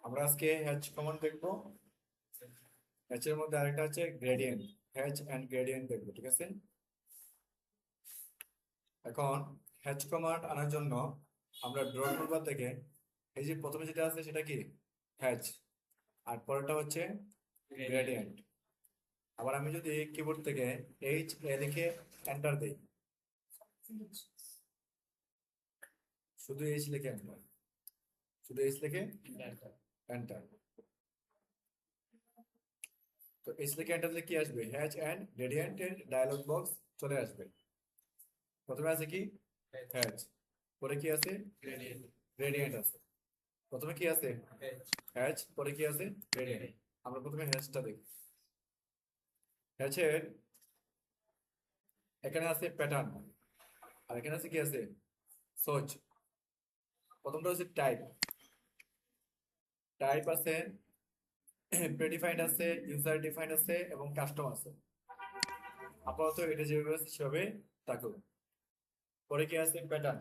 আমরা আজকে hatch command দেখবো। হ্যাচের মধ্যে আরেকটা আছে গ্রেডিয়েন্ট, হ্যাচ এন্ড গ্রেডিয়েন্ট দেখবো, ঠিক আছে। এখন হ্যাচ কমান্ড আনার জন্য আমরা ড্র টুলবার থেকে এই যে প্রথমে যেটা আছে সেটা কি হ্যাচ, আর পরেরটা হচ্ছে গ্রেডিয়েন্ট। আবার আমি যদি কিবোর্ড থেকে এইচ এ লিখে এন্টার দিই, শুধু এইচ লিখে এন্টার, শুধু এইচ লিখে এন্টার, তো এইচ লিখে এন্টার দিলে কি আসবে, হ্যাচ এন্ড গ্রেডিয়েন্ট এর ডায়ালগ বক্স চলে আসবে। প্রথমে আছে কি হ্যাচ, পরে কি আছে গ্রেডিয়েন্ট আছে। প্রথমে কি আছে হ্যাচ, পরে কি আছে গ্রেডিয়েন্ট। আমরা প্রথমে হ্যাচটা দেখি। হ্যাচের এখানে আছে প্যাটার্ন, আর এখানে আছে কি আছে সোচ। প্রথমটা হচ্ছে টাইপ, টাইপ আছে, প্রেডিফাইন্ড আছে, ইউজার ডিফাইন্ড আছে এবং কাস্টম আছে। আপাতত এটা যেভাবে আছে সেভাবে থাকুক। পরে কি আছে প্যাটার্ন,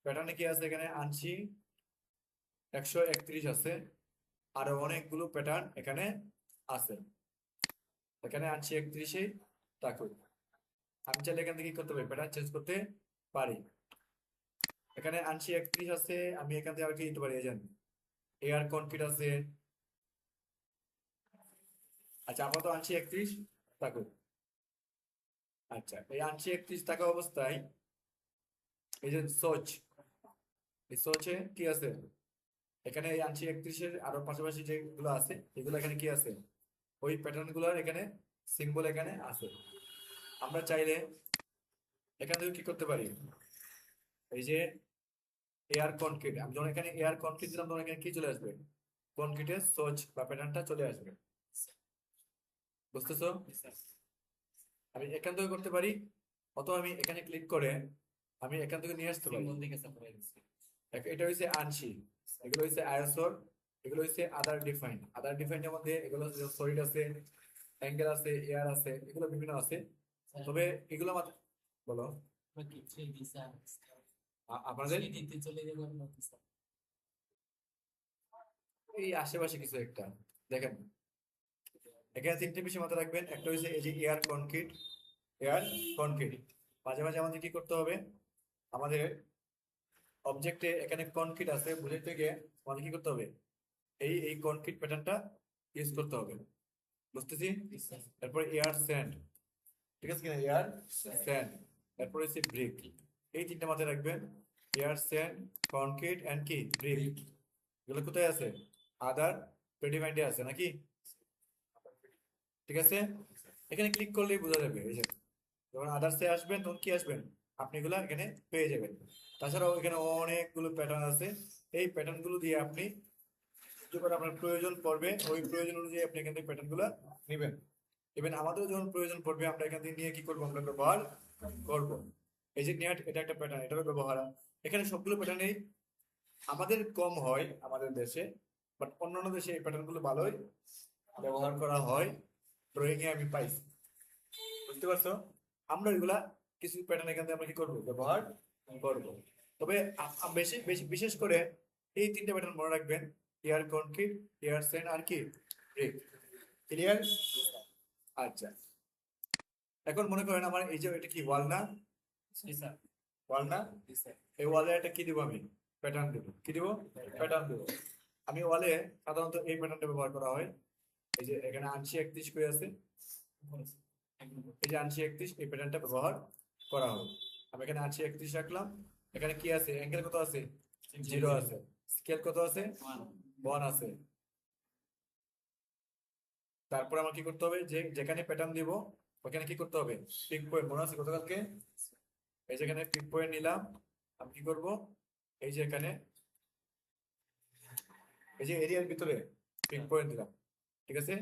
প্যাটার্নে কি আছে এখানে আনছি 131 আছে, আরো অনেকগুলো প্যাটার্ন এখানে আছে। এখানে আনছি 31-এ থাকুক। আমি চাইলে এখান থেকে কি করতে পারি, প্যাটার্ন চেঞ্জ করতে পারি। এখানে আনছি 31 আছে, আমি এখান থেকে আর কি দিতে পারি, এজেন্ট এয়ার কনফিড আছে। আচ্ছা আপাতত আনছি 31 থাকুক। আচ্ছা এই আনছি 31 থাকা অবস্থায় এই যে সোচ, এই সোচে কি আছে এখানে এই আনছি 31-এর আরো পাশাপাশি যেগুলো আছে এগুলো এখানে কি আছে, ওই প্যাটার্ন গুলোর এখানে সিম্বল এখানে আছে। আমরা চাইলে এখান থেকে কি করতে পারি, এই যে এয়ার কনক্রিট, আমি যখন এখানে এয়ার কনক্রিট দিলাম তখন এখানে কি চলে আসবে, কনক্রিটের সোচ বা প্যাটার্নটা চলে আসবে। বুঝতেছো? আমি এখান থেকে করতে পারি, অথবা আমি এখানে ক্লিক করে আমি এখান থেকে নিয়ে আসতে পারি। এটা হচ্ছে আনসি, এগুলো হচ্ছে আইএসওর, এগুলো হচ্ছে আদার ডিফাইন। আদার ডিফাইনের মধ্যে এগুলো সলিড আছে, অ্যাঙ্গেল আছে, এয়ার আছে, এগুলো বিভিন্ন আছে। তবে এগুলো মাত্র বলো আপনাদের এই আশেপাশে কিছু একটা দেখেন। এখানে তিনটে বিষয় মাথায় রাখবেন, একটা হচ্ছে এই যে এয়ার কনক্রিট, এয়ার কনক্রিট। মাঝে মাঝে আমাদের কি করতে হবে, আমাদের অবজেক্টে এখানে কনক্রিট আছে বুঝতে গিয়ে আমাদের কি করতে হবে, এই এই কনক্রিট প্যাটার্নটা ইউজ করতে হবে। বুঝতেছি? তারপরে এয়ার স্যান্ড, ঠিক আছে কিনা, এয়ার স্যান্ড। তারপরে হচ্ছে ব্রিক। এই তিনটা মাথায় রাখবেন, এয়ার স্যান্ড, কনক্রিট এন্ড কি ব্রিক। এগুলো কোথায় আছে, আদার প্রেডিফাইন্ডে আছে নাকি, ঠিক আছে। এখানে ক্লিক করলেই বোঝা যাবে, এই যে যখন আদার্সে আসবেন তখন কি আসবেন, আপনি এগুলা এখানে পেয়ে যাবেন। তাছাড়াও এখানে অনেকগুলো প্যাটার্ন আছে, এই প্যাটার্ন গুলো দিয়ে আপনি যখন আপনার প্রয়োজন পড়বে ওই প্রয়োজন অনুযায়ী আপনি এখান থেকে প্যাটার্ন গুলা নেবেন। ইভেন আমাদেরও যখন প্রয়োজন পড়বে আমরা এখান থেকে নিয়ে কি করবো, আমরা ব্যবহার করব। এই যে নেট, এটা একটা প্যাটার্ন, এটারও ব্যবহার। এখানে সবগুলো প্যাটার্নই আমাদের কম হয় আমাদের দেশে, বাট অন্যান্য দেশে এই প্যাটার্ন গুলো ভালোই ব্যবহার করা হয়। ড্রয়িং এ আমি পাইছি, বুঝতে পারছো। আমরা এগুলা কিছু প্যাটার্ন এখান থেকে আমরা কি করবো, ব্যবহার করব। তবে বেশি বেশি বিশেষ করে এই তিনটে প্যাটার্ন মনে রাখবেন, এয়ার কনক্রিট, এয়ার স্যান্ড আর কি ব্রিক। ক্লিয়ার? আচ্ছা এখন মনে করেন আমার এই যে এটা কি ওয়াল না, ওয়াল না, এই ওয়ালে একটা কি দিব, আমি প্যাটার্ন দেবো, কি দিব, প্যাটার্ন দেবো। আমি ওয়ালে সাধারণত এই প্যাটার্নটা ব্যবহার করা হয়। এই যে এখানে আনছি 31 করে আছে, এই যে আনছি 31, এই প্যাটার্নটা ব্যবহার করা হয়। আমি এখানে আনছি 31 রাখলাম, এখানে কি আছে, অ্যাঙ্গেল কত আছে, 0 আছে, স্কেল কত আছে, 1 আছে। তারপর আমার কি করতে হবে, যে যেখানে প্যাটার্ন দিব ওখানে কি করতে হবে, পিক পয়েন্ট, মনে আছে গতকালকে, এই যেখানে পিক পয়েন্ট নিলাম। আমি কি করব, এই যে এখানে এই যে এরিয়ার ভিতরে পিক পয়েন্ট দিলাম, ঠিক আছে।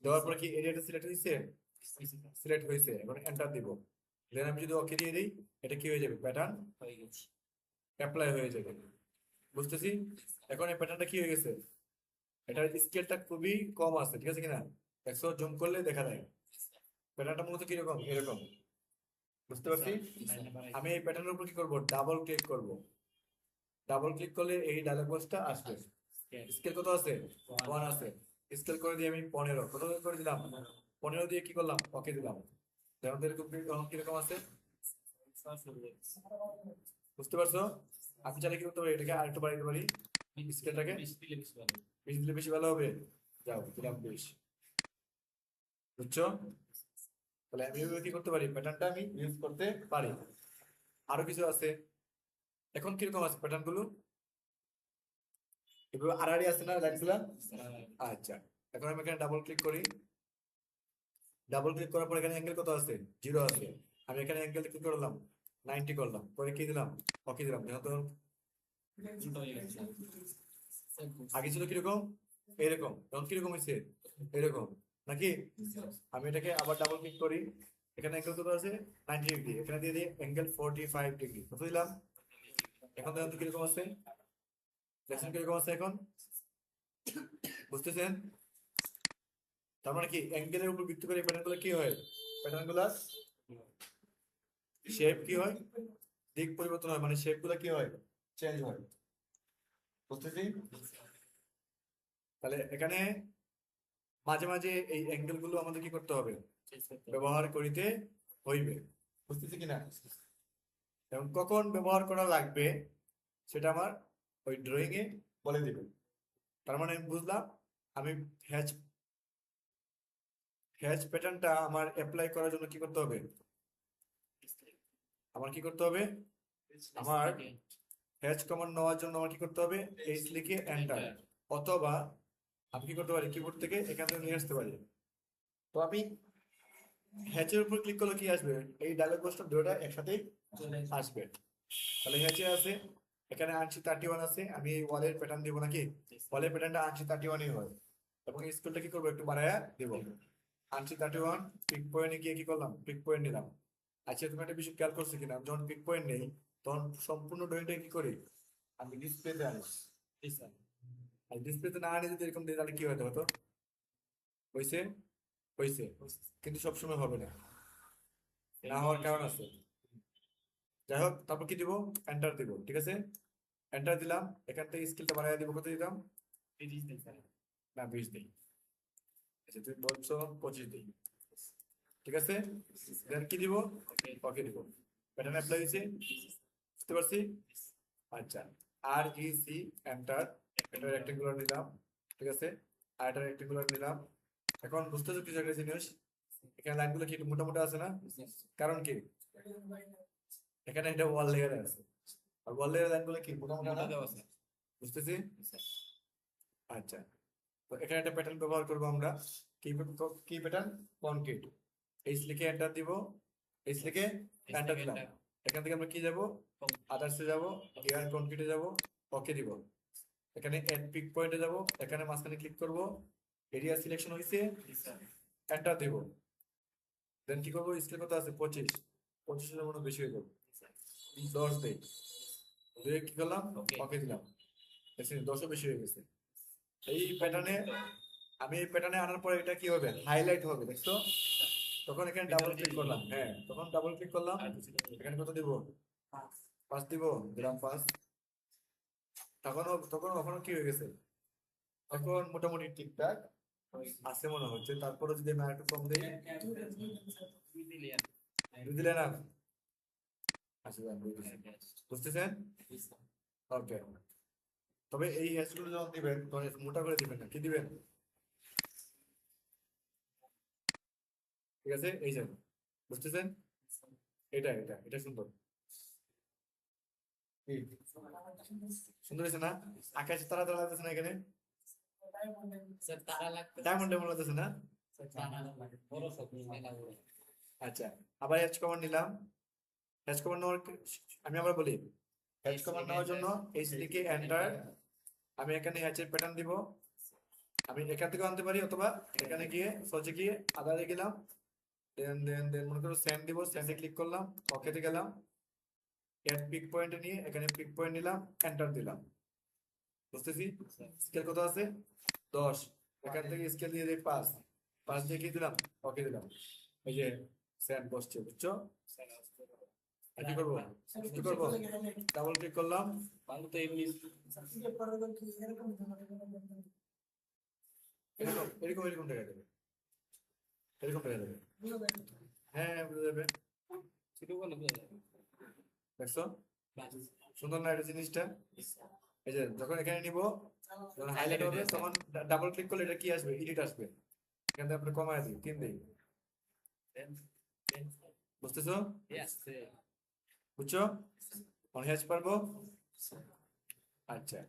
দেওয়ার পরে কি এরিয়াটা সিলেক্ট হয়েছে, সিলেক্ট হয়েছে, এখন এন্টার দিব। দেন আমি যদি ওকে দিয়ে দিই, এটা কি হয়ে যাবে, প্যাটার্ন হয়ে গেছে, অ্যাপ্লাই হয়ে যাবে। বুঝতেছি? এখন এই প্যাটার্নটা কি হয়ে গেছে, এটার স্কেলটা খুবই কম আছে, ঠিক আছে কিনা, 100 জুম করলে দেখা যায়। প্যাটার্নটা মূলত কিরকম, এরকম, বুঝতে পারছি। আমি এই প্যাটার্নের উপর কি করব, ডাবল ক্লিক করব। ডাবল ক্লিক করলে এই ডায়লগ বক্সটা আসবে। স্কেল কত আছে? 1 আছে। স্কেল করে দিয়ে আমি 15 কত করে দিলাম? 15 দিয়ে কি করলাম? ওকে দিলাম। আমাদের এখন কিরকম আছে বুঝতে পারছো? আমি চাইলে কি করতে পারি, এটাকে আরেকটু বাড়িয়ে দিতে পারি, স্কেলটাকে 20 দিলে বেশি ভালো হবে। যাও দিলাম 20। বুঝছো? তাহলে আমি এভাবে কি করতে পারি, প্যাটার্নটা আমি ইউজ করতে পারি। আরো কিছু আছে। এখন কিরকম আছে প্যাটার্ন গুলো? এভাবে আড়াআড়ি আছে না লাইনগুলা? আচ্ছা, এখন আমি এখানে ডাবল ক্লিক করি। ডাবল ক্লিক করার পর এখানে অ্যাঙ্গেল কত আছে? 0 আছে। আমি এখানে অ্যাঙ্গেল কি করলাম? 90 করলাম, করে কি দিলাম? ওকে দিলাম। দেখো তো আগে ছিল কিরকম? এরকম। এখন কিরকম হয়েছে? এরকম নাকি? আমি এটাকে আবার ডাবল ক্লিক করি। এখানে অ্যাঙ্গেল কত আছে? 90 ডিগ্রি। এখানে দিয়ে দিই অ্যাঙ্গেল 45 ডিগ্রি। কত দিলাম? এখন দেখুন তো কিরকম আছে, দেখছেন কিরকম আছে এখন? বুঝতেছেন? তার মানে কি অ্যাঙ্গেলের উপর ভিত্তি করে প্যাটার্ন গুলো কি হয়, প্যাটার্ন গুলা শেপ কি হয়, দিক পরিবর্তন হয়, মানে শেপ গুলা কি হয়, চেঞ্জ হয়। বুঝতেছি? তাহলে এখানে মাঝে মাঝে এই অ্যাঙ্গেল গুলো আমাদের কি করতে হবে, ব্যবহার করিতে হইবে। বুঝতেছি কিনা? এবং কখন ব্যবহার করা লাগবে সেটা আমার ওই ড্রয়িং এ বলে দিবে। তার মানে আমি বুঝলাম আমি হ্যাচ হ্যাচ প্যাটার্নটা আমার অ্যাপ্লাই করার জন্য কি করতে হবে, আমার কি করতে হবে, আমার হ্যাচ কমান্ড নেওয়ার জন্য আমার কি করতে হবে, এইচ লিখে এন্টার, অথবা আমি কি করতে পারি কিবোর্ড থেকে এখান থেকে নিয়ে আসতে পারি। তো আমি হ্যাচের উপর ক্লিক করলে কি আসবে, এই ডায়লগ বক্সটা দুটোটা একসাথেই আসবে। তাহলে হ্যাচে আছে, এখানে আনছি 31 আছে, আমি এই ওয়ালের প্যাটার্ন দিব নাকি, ওয়ালের প্যাটার্নটা আনছি 31ই হয়, এবং স্কুলটা কি করবো একটু বাড়ায়া দিব। আনছি 31, পিক পয়েন্টে গিয়ে কি করলাম, পিক পয়েন্ট নিলাম। আচ্ছা তুমি একটা বিষয় খেয়াল করছো কিনা, আমি যখন পিক পয়েন্ট নেই তখন সম্পূর্ণ ড্রয়িংটা কি করি, আমি ডিসপ্লেতে আনি। আর ডিসপ্লেতে না আনি যদি এরকম দিই তাহলে কি হতে হতো, হয়েছে হয়েছে, কিন্তু সবসময় হবে না, না হওয়ার কারণ আছে। যাই হোক, তারপর কি দিব, এন্টার দিব। ঠিক আছে, এন্টার দিলাম। এখান থেকে স্কেলটা বাড়াই দিব, কত দিলাম, না 20 দিই। আচ্ছা তুমি বলছো 25 দিই। ঠিক আছে, দেন কি দিব, ওকে দিব। প্যাটার্ন অ্যাপ্লাই হয়েছে, বুঝতে পারছি? আচ্ছা, আর ই সি এন্টার, এটা রেক্টেঙ্গুলার নিলাম। ঠিক আছে, আর এটা রেক্টেঙ্গুলার নিলাম। এখন বুঝতেছো কিছু একটা জিনিস, এখানে লাইনগুলো কি একটু মোটা মোটা আছে না? কারণ কি, এখানে একটা ওয়াল লেয়ার আছে, আর ওয়াল লেয়ার লাইনগুলো কি মোটা মোটা না? বুঝতেছি। আচ্ছা, তো এখানে একটা প্যাটার্ন ব্যবহার করবো আমরা। কি কি প্যাটার্ন, কনক্রিট। এইচ লিখে এন্টার দিব, এইচ লিখে এন্টার দিলাম। এখান থেকে আমরা কি যাব, আদার্সে যাব, এয়ার কনক্রিটে যাব, ওকে দিব। এখানে এড পিক পয়েন্টে যাব, এখানে মাঝখানে ক্লিক করব, এরিয়া সিলেকশন হয়েছে, এন্টার দেব। দেন কি করবো, স্কেল কত আছে, 25, 25 মনে বেশি হয়ে যাবে, 10 দেই, দিয়ে কি করলাম, ওকে দিলাম। দেখছি 10ও বেশি হয়ে গেছে। এই প্যাটার্নে, আমি এই প্যাটার্নে আনার পরে এটা কি হবে, হাইলাইট হবে, দেখছো? তখন এখানে ডাবল ক্লিক করলাম, হ্যাঁ তখন ডাবল ক্লিক করলাম, এখানে কত দিব, 5 দিব, দিলাম 5। তখন তখন কখনো কি হয়ে গেছে, এখন মোটামুটি ঠিকঠাক আছে মনে হচ্ছে। তারপরে যদি আমি একটু কম দিই, 2 দিলে না? আচ্ছা যান, 2 দিছি। বুঝতেছেন? ওকে, তবে এই হ্যাশগুলো যখন দিবেন তখন একটু মোটা করে দিবেন না, কি দিবেন? ঠিক আছে, এই যে বুঝতেছেন, এটা এটা এটা সুন্দর, কি সুন্দর হয়েছে না? আকাশে তারা তারা লাগতেছে না এখানে, ডায়মন্ড ডায়মন্ড লাগতেছে না? আচ্ছা, আবার হ্যাচ কমান্ড নিলাম। হ্যাচ কমান্ড নেওয়ার আমি আবার বলি, হ্যাচ কমান্ড নেওয়ার জন্য এইচ লিখে এন্টার, আমি এখানে হ্যাচের প্যাটার্ন দিব। আমি এখান থেকে আনতে পারি, অথবা এখানে গিয়ে সহজে গিয়ে আদারে গেলাম, দেন দেন দেন মনে করো সেন্ড দিব, সেন্ডে ক্লিক করলাম, ওকেতে গেলাম, এড পিক পয়েন্টে নিয়ে এখানে পিক পয়েন্ট নিলাম, এন্টার দিলাম। বুঝতেছি? স্কেল কত আছে, 10। এখান থেকে স্কেল দিয়ে দিই 5, 5 দিয়ে কি দিলাম, ওকে দিলাম। এই যে সেন্ড বসছে, বুঝছো? আর কি করবো? কি করবো? ডাবল ক্লিক করলাম, বাংলা তো এমনি এরকম এরকম এরকম দেখা যাবে, এরকম দেখা যাবে। হ্যাঁ, বোঝা যাবে। ছোট বলে বোঝা যায়। দেখছো বাস। সুন্দর না এটা জিনিসটা? এই যে যখন এখানে নিব, যখন হাইলাইট হবে Highlight তখন ডাবল ক্লিক করলে এটা কি আসবে? এডিট আসবে। এখান থেকে আপনি কমায় দিই, 3 দিই। Then, বুঝতেছো? yes, বুঝছো? অন হ্যাচ পারবো। আচ্ছা,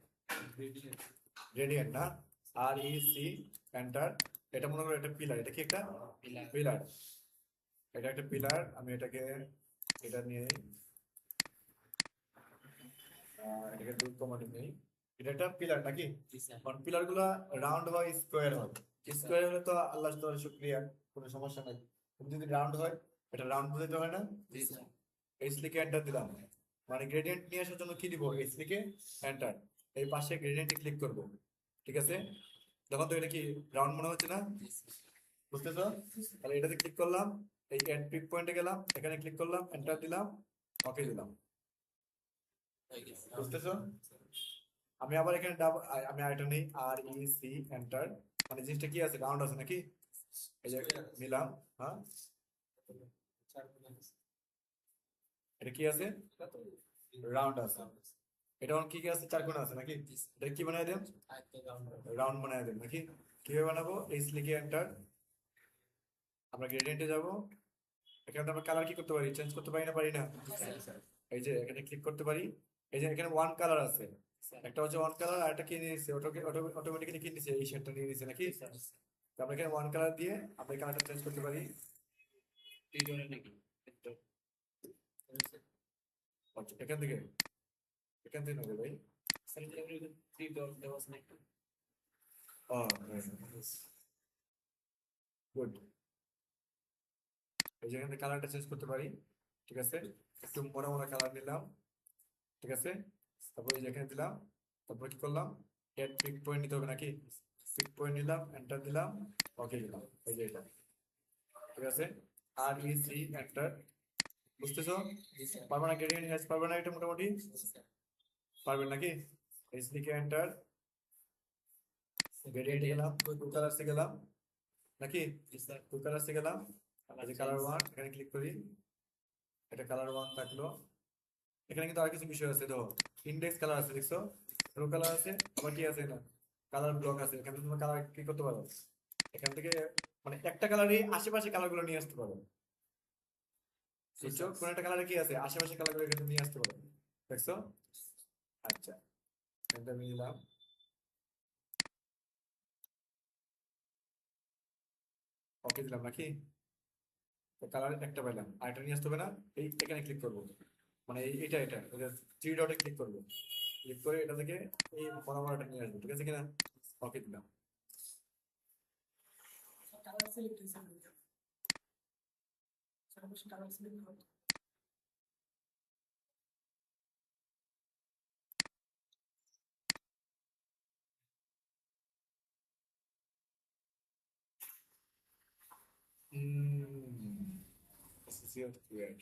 গ্রেডিয়েন্ট না, আর ই সি, এন্টার। এটা মনে করো একটা পিলার, এটা কি একটা pillar. পিলার? এটা একটা পিলার, আমি এটাকে এটা নিয়ে এটাকে 2 নেই। এটা একটা পিলার নাকি? জি স্যার। কারণ পিলার গুলা রাউন্ড হয়, স্কোয়ার হয়। জি স্যার। স্কোয়ার হলে তো আল্লাহ তাআলা শুকরিয়া, কোনো সমস্যা নাই। কিন্তু যদি রাউন্ড হয়, এটা রাউন্ড বুঝতে হয় না? জি স্যার। এইচ লিখে এন্টার দিলাম, মানে গ্রেডিয়েন্ট নিয়ে আসার জন্য কি দিব? এইচ লিখে এন্টার। এই পাশে গ্রেডিয়েন্টে ক্লিক করব, ঠিক আছে? দেখো তো এটা কি রাউন্ড মনে হচ্ছে না? জি স্যার। বুঝতেছো? তাহলে এটাতে ক্লিক করলাম, এই এন্ড পিক পয়েন্টে গেলাম, এখানে ক্লিক করলাম, এন্টার দিলাম, ওকে দিলাম। হয়ে গেছে। বুঝতেছো? আমি আবার এখানে আমি আরেকটা নেই, আর ই সি এন্টার। মানে জিনিসটা কি আছে? রাউন্ড আছে নাকি? এই যে নিলাম, হ্যাঁ, এটা কি আছে? রাউন্ড আছে। এটা কি কি আছে? 4 কোণা আছে নাকি? এটা কি বানাই দেন? রাউন্ড বানাই দেন নাকি? কিভাবে বানাবো? এইচ লিখে এন্টার, আমরা গ্রেডিয়েন্টে যাব। এখানে তো আমরা কালার কি করতে পারি? চেঞ্জ করতে পারি না? পারি না? এই যে এখানে ক্লিক করতে পারি। এই যে এখানে ওয়ান কালার আছে, একটা হচ্ছে ওয়ান কালার, আর একটা কি নিয়ে নিচ্ছে? ওটাকে অটোমেটিক্যালি কি নিচ্ছে? এই শেডটা নিয়ে নিচ্ছে নাকি? তো আমরা এখানে ওয়ান কালার দিয়ে আমরা কালারটা চেঞ্জ করতে পারি। ভিডিওটা নাকি? আচ্ছা, এখান থেকে নেবে ভাই। স্যার এটা থ্রি ডট দেওয়া আছে নাকি? ও, গুড। এই যে এখানে কালারটা চেঞ্জ করতে পারি, ঠিক আছে? একটু মোটা মোটা কালার নিলাম, ঠিক আছে? তারপর এই যে এখানে দিলাম, তারপর কি করলাম? এড পিক পয়েন্ট নিতে হবে নাকি? পিক পয়েন্ট নিলাম, এন্টার দিলাম, ওকে দিলাম। এই যে এটা, ঠিক আছে? আর ই সি এন্টার। বুঝতেছো? জি স্যার। পারবে না? গ্রেডিয়েন্ট হ্যাচ পারবে না এটা মোটামুটি? জি স্যার। পারবেন নাকি? এইচ লিখে এন্টার, গ্রেডিয়েন্টে গেলাম, টু কালারসে গেলাম নাকি? জি স্যার। টু কালারসে গেলাম, এই যে কালার চেঞ্জ। ওয়ান, এখানে ক্লিক করি, এটা কালার ওয়ান থাকলো। এখানে কিন্তু আর কিছু বিষয় আছে, দেখো ইন্ডেক্স কালার আছে, দেখছো? রো কালার আছে, আবার কি আছে না, কালার ব্লক আছে। এখানে তুমি কালার কি করতে পারো? এখান থেকে মানে একটা কালারই আশেপাশে কালার গুলো নিয়ে আসতে পারো। বুঝছো? কোন একটা কালারে কি আছে? আশেপাশে কালার গুলো এখানে নিয়ে আসতে পারো। দেখছো? আচ্ছা, এটা আমি নিলাম, ওকে দিলাম নাকি? তো কালার একটা পেলাম, আরেকটা নিয়ে আসতে হবে না? এই এখানে ক্লিক করবো, মানে এটা থ্রি ডটে ক্লিক করবো, ক্লিক করে এটা থেকে এই বরাবরটা নিয়ে আসবো, ঠিক আছে কিনা? ওকে দিলাম। কালার সিলেক্ট হয়েছে সর্বশেষ কালার সিলেক্ট করো This is your weird.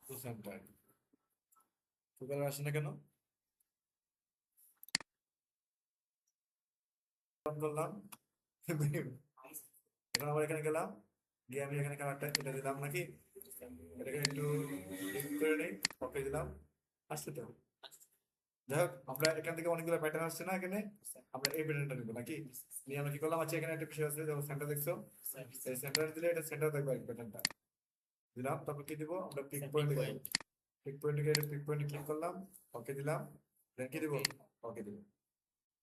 তো সেন্টার টু কালার আসে না কেন? অন করলাম, এখন আবার এখানে গেলাম, গিয়ে আমি এখানে কালারটা এটা দিলাম নাকি? এটাকে একটু ক্লিক করে নিই, ওকে দিলাম, আসছে তো। যাই হোক, আমরা এখান থেকে অনেকগুলো প্যাটার্ন আসছে না এখানে, আমরা এই প্যাটার্নটা নিবো নাকি? নিয়ে আমরা কি করলাম? আচ্ছা, এখানে একটা বিষয় আছে, যেমন সেন্টার দেখছো, এই সেন্টার দিলে এটা সেন্টার দেখবো, এই প্যাটার্নটা দিলাম। তারপর কি দিব? আমরা পিক পয়েন্টে যাবো, পিক পয়েন্টে গিয়ে পিক পয়েন্টে ক্লিক করলাম, ওকে দিলাম, দেন কি দিব? ওকে দিব।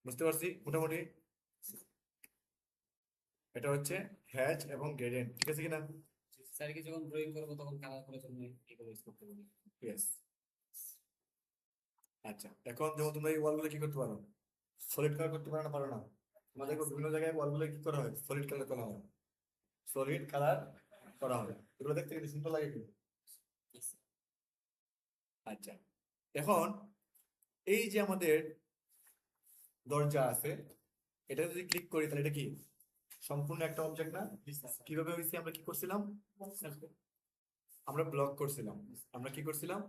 বুঝতে পারছি মোটামুটি? এটা হচ্ছে হ্যাচ এবং গ্রেডিয়েন্ট, ঠিক আছে কিনা? স্যার কি যখন ড্রয়িং করবো তখন কালার করার জন্য এগুলো ইউজ করতে পারি? ইয়েস। আচ্ছা, এখন যেমন তোমরা এই ওয়ালগুলো কি করতে পারো? সলিড কালার করতে পারো না? পারো না? আমাদের বিভিন্ন জায়গায় ওয়ালগুলো কি করা হয়? সলিড কালার করা হয়। সলিড কালার করা হবে। এগুলো দেখতে কিন্তু সুন্দর লাগে কিন্তু। আচ্ছা, এখন এই যে আমাদের দরজা আছে, এটা যদি ক্লিক করি তাহলে এটা কি সম্পূর্ণ একটা অবজেক্ট না? কিভাবে হয়েছে? আমরা কি করছিলাম? আমরা ব্লক করছিলাম। আমরা কি করছিলাম?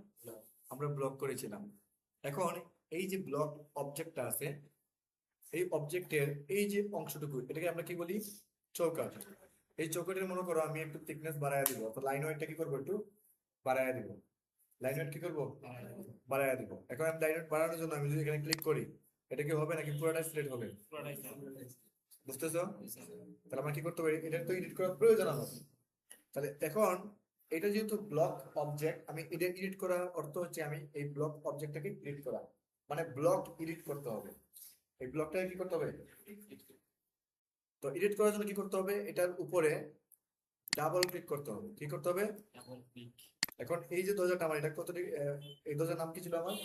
আমরা ব্লক করেছিলাম। এখন এই যে ব্লক অবজেক্টটা আছে, এই অবজেক্টের এই যে অংশটুকু, এটাকে আমরা কি বলি? চৌকাঠ। এই চৌকাঠের মনে করো আমি একটু থিকনেস বাড়ায় দিব, তো লাইন ওয়েটটা কি করবো? একটু বাড়ায় দিব। লাইন ওয়েট কি করবো? বাড়ায় দিব। এখন আমি লাইন ওয়েট বাড়ানোর জন্য আমি যদি এখানে ক্লিক করি, এটা কি হবে নাকি পুরোটা সিলেক্ট হবে? বুঝতেছো? তাহলে আমার কি করতে হবে? এটা তো এডিট করার প্রয়োজন আমার। তাহলে এখন এটা যেহেতু ব্লক অবজেক্ট, আমি এটা এডিট করার অর্থ হচ্ছে আমি এই ব্লক অবজেক্টটাকে এডিট করা, মানে ব্লক এডিট করতে হবে। এই ব্লকটাকে কি করতে হবে? তো এডিট করার জন্য কি করতে হবে? এটার উপরে ডাবল ক্লিক করতে হবে। কি করতে হবে? এখন এই যে দরজাটা আমার, এটা কত, এই দরজার নাম কি ছিল আমার?